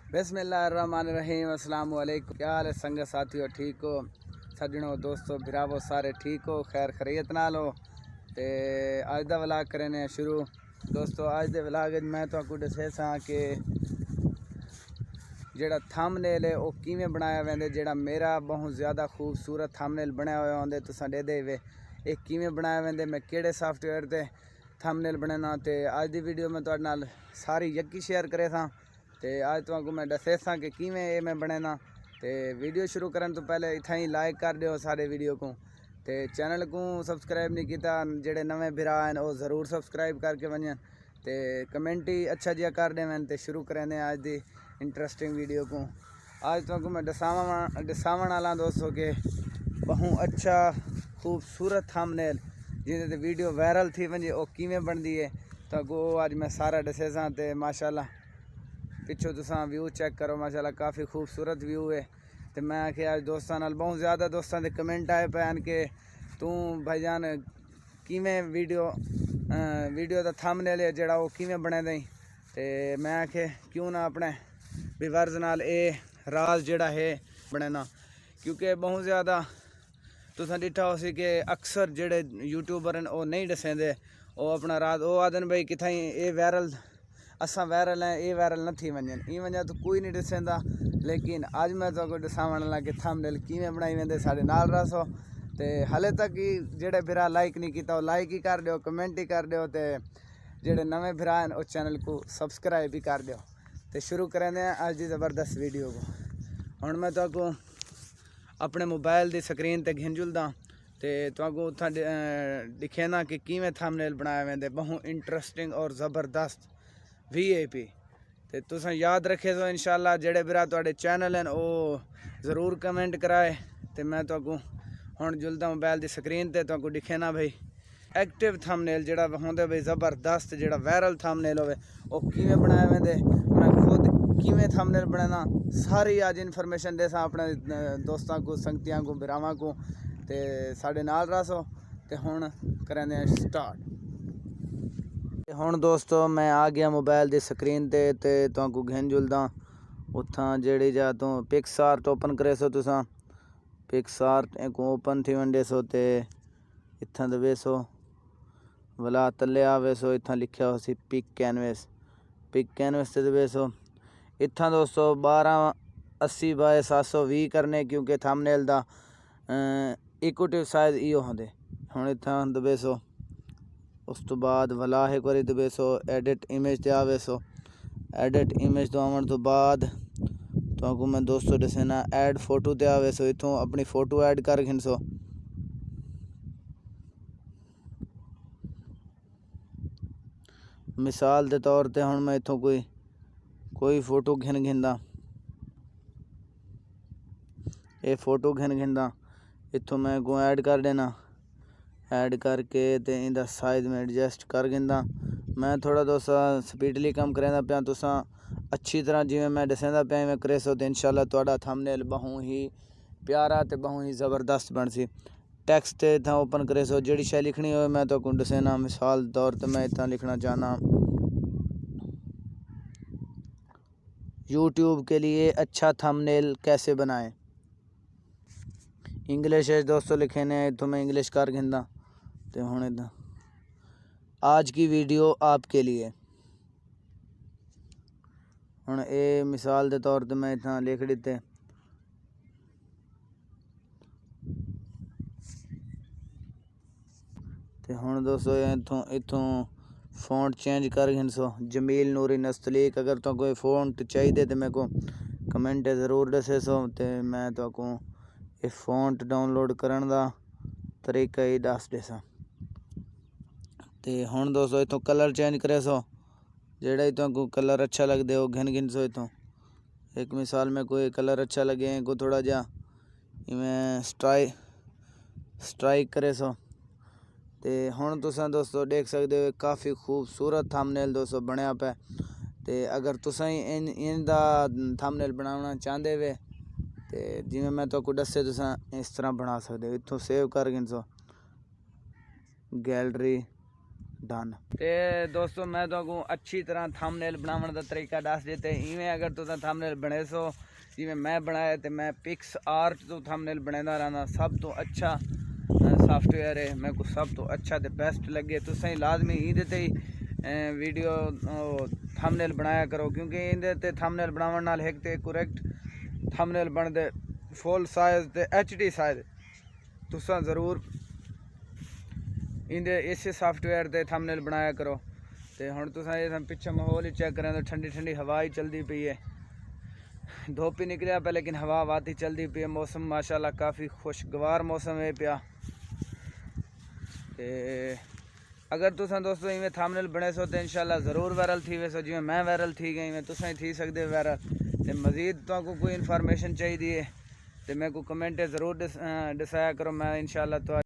बिस्मिल्लाहिर्रहमानिर्रहीम। अस्सलाम वालेकुम। क्या हाल है संगत साथियों, ठीक हो? सज्जनों दोस्तों भरावो सारे ठीक हो, खैर खरीयत नाल हो। ते अज दा व्लॉग करने शुरू। दोस्तों अज दे व्लॉग मैं तुहानू दस्सां कि जेड़ा थंबनेल है वो किवें बनाया वेंदे। जेड़ा मेरा बहुत ज़्यादा खूबसूरत थंबनेल बनाया हुआ होंदे तुसां देदे वे ये किवें बनाया वेंदे, मैं केड़े सॉफ्टवेयर ते थंबनेल बनाना। ते अज दी वीडियो मैं तुहाडे नाल सारी यक्की शेयर करे था। ते आज तुहानू मैं दस्से सा कि किवें ये मैं बनेना। ते वीडियो शुरू करन तो पहले इत्थां ही लाइक कर दियो सारे वीडियो को, ते चैनल को सबसक्राइब नहीं किया जेड़े नवे भरा हैं वो ज़रूर सबसक्राइब करके वजन, ते कमेंट ही अच्छा जिहा कर देवें। ते शुरू करें आज दी इंटरेस्टिंग वीडियो को। आज तुहानू मैं दसावन वाला दोस्तों के बहुत अच्छा खूबसूरत थंबनेल जिहदे ते वीडियो वायरल थी वजे वो किवें बनदी है तो अज मैं सारा दसे सा। ते माशाल्लाह पिछो तुसां व्यू चेक करो, माशाल्लाह काफ़ी खूबसूरत व्यू है। तो मैं आखिया अज दोस्तों नाल बहुत ज़्यादा दोस्तों के कमेंट आए पे हैं कि तू भाईजान किवें वीडियो का थंबनेल है जेड़ा वो किवें बने दई। ते मैं आखे क्यों ना अपने व्यूअर्स नाल ए राज जेड़ा है बनेना, क्योंकि बहुत ज़्यादा तुसां डिठा हो सी कि अक्सर जेड़े यूट्यूबर हैं वो नहीं दसेंदे, वो अपना राज वो आदन भाई कितना ये वायरल असा वायरल है, ये वायरल न थी वजन ई वजह तो कोई नहीं दसेंदा। लेकिन अज मैं तो दसावन लगा कि थंबनेल किवें बनाई वेंदे, साडे नाल रहो। ते हाले तक ही जेड़े भरा लाइक नहीं किया लाइक ही कर दियो, कमेंट ही कर दियो, ते जेड़े नवे भरा हैं उस चैनल को सबसक्राइब भी कर दियो। तो शुरू करें अज की ज़बरदस्त वीडियो को। हुण मैं तुहानू अपने मोबाइल की स्क्रीन ते घिंजुलदा ते तुहानू उत्थां दिखे ना कि किवें थंबनेल बनाए वेंदे, बहुत इंटरेस्टिंग और ज़बरदस्त VIP। तो तुसां याद रखे तो इंशाल्लाह जेड़े भरा तुहाडे चैनल हैं वो ज़रूर कमेंट कराए। तो मैं तुहानू हुण जुलदा मोबाइल की स्क्रीन ते तुहानू दिखे ना भाई एक्टिव थंबनेल जेड़ा होंदे भाई ज़बरदस्त जेड़ा वायरल थंबनेल होवे वो किवें बनाए वेंदे। मैं खुद किवें थंबनेल बनाना सारी अज इन्फॉर्मेशन देसा अपने दोस्तों को, संगतियों को, भरावां को। ते साडे नाल रहो। ते हुण करेंदे स्टार्ट। हुण दोस्तों मैं आ गया मोबाइल की स्क्रीन ते तुहानू घिन जुलदा उत्थां जेड़ी जा तो पिक्सआर्ट ओपन करे सो। तुसां पिक्सआर्ट एक ओपन थी वंडे सो ते इत्थां दबे सो वला तले आवे सो, इत्थां लिखा हो सी पिक कैनवस ते दबे सो। इत्थां दोस्तों 1280 बाय 720 करने, क्योंकि थंबनेल दा इक्वटिव साइज इो होंदे। हुण इत्थां दबे सो, उस तो बाद वला एक बारी दबे सो एडिट इमेज ते आवे सो। एडिट इमेज तो आवन तो बाद तुहानू मैं दोस्तों दसेना ऐड फोटो ते आवे सो। इत्थों अपनी फ़ोटो ऐड कर घिन सो। मिसाल के तौर पर हुण मैं इत्थों कोई फ़ोटो घिनदा, ये फ़ोटो घिनदा इत्थों मैं को ऐड कर देना। ऐड करके तो इंदा साइज़ में एडजस्ट कर गिंदा। मैं थोड़ा दोस्तों स्पीडली कम करेंदा पाया, तुसां अच्छी तरह जिवें मैं दसेंदा पाया मैं करे सो। तो इंशाल्लाह तुहाडा थंबनेल बहुत ही प्यारा ते बहुत ही ज़बरदस्त बन सी। टैक्सट इतना ओपन करे सो, जेड़ी शै लिखनी हो मैं तो दसेना। मिसाल तौर पर मैं इतना लिखना चाहना यूट्यूब के लिए अच्छा थंबनेल कैसे बनाएं। इंग्लिश है दोस्तों लिखे ने, इतों मैं इंग्लिश कर घिंदा। तो हुण इदा आज की वीडियो आपके लिए। हुण ये मिसाल के तौर पर मैं इतना लिख दिते। तो हुण दोस्तों इथों फ़ॉन्ट चेंज कर घिन सो जमील नूरी नस्तलीक। अगर तो कोई फ़ॉन्ट चाहिए तो मेरे को कमेंट ज़रूर दसे सो। तो मैं तो ये फ़ॉन्ट डाउनलोड करन दा तरीका ही दस देसा। तो हुण दोस्तों इथों कलर चेंज करे सो, जेड़ा ही तुहानू कलर अच्छा लगदे वो घिन सो। इथों एक मिसाल में कोई कलर अच्छा लगे को थोड़ा जा इवें स्ट्राइक करे सो। तो हुण तुसां दोस्तों देख सकते हो काफ़ी खूबसूरत थंबनेल दोस्तों बनया पे। तो अगर तुसां इनका थंबनेल बनाना चाहते वे तो जिवें मैं तो दसे तुसां इस तरह बना सकते हो। इत्थों सेव कर गिन सो गैलरी डन। ते दोस्तों मैं तो अच्छी तरह थंबनेल बनाने का तरीका दस देते। इवें अगर तुम थंबनेल बने सो जिमें मैं बनाया तो मैं पिक्स आर्ट तो थंबनेल बनाता रहना। सब तो अच्छा सॉफ्टवेयर है, मेरे को सब तो अच्छा तो बेस्ट लगे। तुसें लाजमी इहदे ही वीडियो थंबनेल बनाया करो, क्योंकि इहदे थंबनेल बनाने नाल एक तो करेक्ट थंबनेल बनते फुल साइज ते HD साइज। तुसा ज़रूर इंदे इस सॉफ्टवेयर ते थंबनेल बनाया करो। तो हुण तुसां ये पिछे माहौल ही चेक करें तो ठंडी ठंडी हवा ही चलती पई है। धुप ही निकलिया पे लेकिन हवा वाती चलती पई है। मौसम माशाल्लाह काफ़ी खुशगवार मौसम है पिया। ते अगर तुसां दोस्तों इवें थंबनेल बने सो तो इंशाल्लाह ज़रूर वायरल थी वैसो। जिवें मैं वायरल थी गई इवें तुसां थी सकदे वायरल। ते मज़ीद तुहानू कोई इन्फॉर्मेशन चाहिए है तो मेरे को कमेंट ज़रूर दसाया करो। मैं इंशाल्लाह